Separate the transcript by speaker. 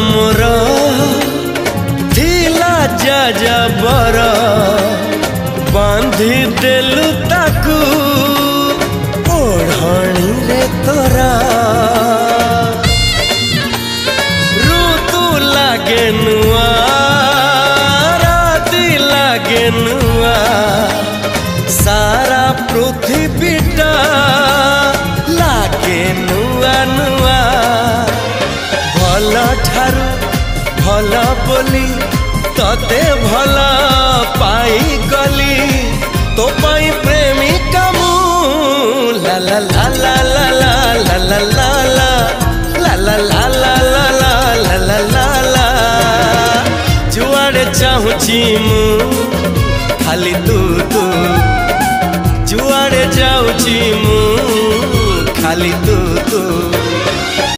Speaker 1: मोर थिला जा बर बांधी देलु ताकू ओढ़णी रे तोरा ऋतु लागे नुआ राति लागे नुआ सारा पृथ्वीटा लागे नुआ नुआ भल ठारू भल बोली तते भल पाई गली तो पाई प्रेमिका मु ला ला ला ला ला ला ला ला ला ला ला ला ला ला ला ला ला जुआड़े चाहूची मु खाली तू तू जुआड़े जाऊची मु खाली तू तू।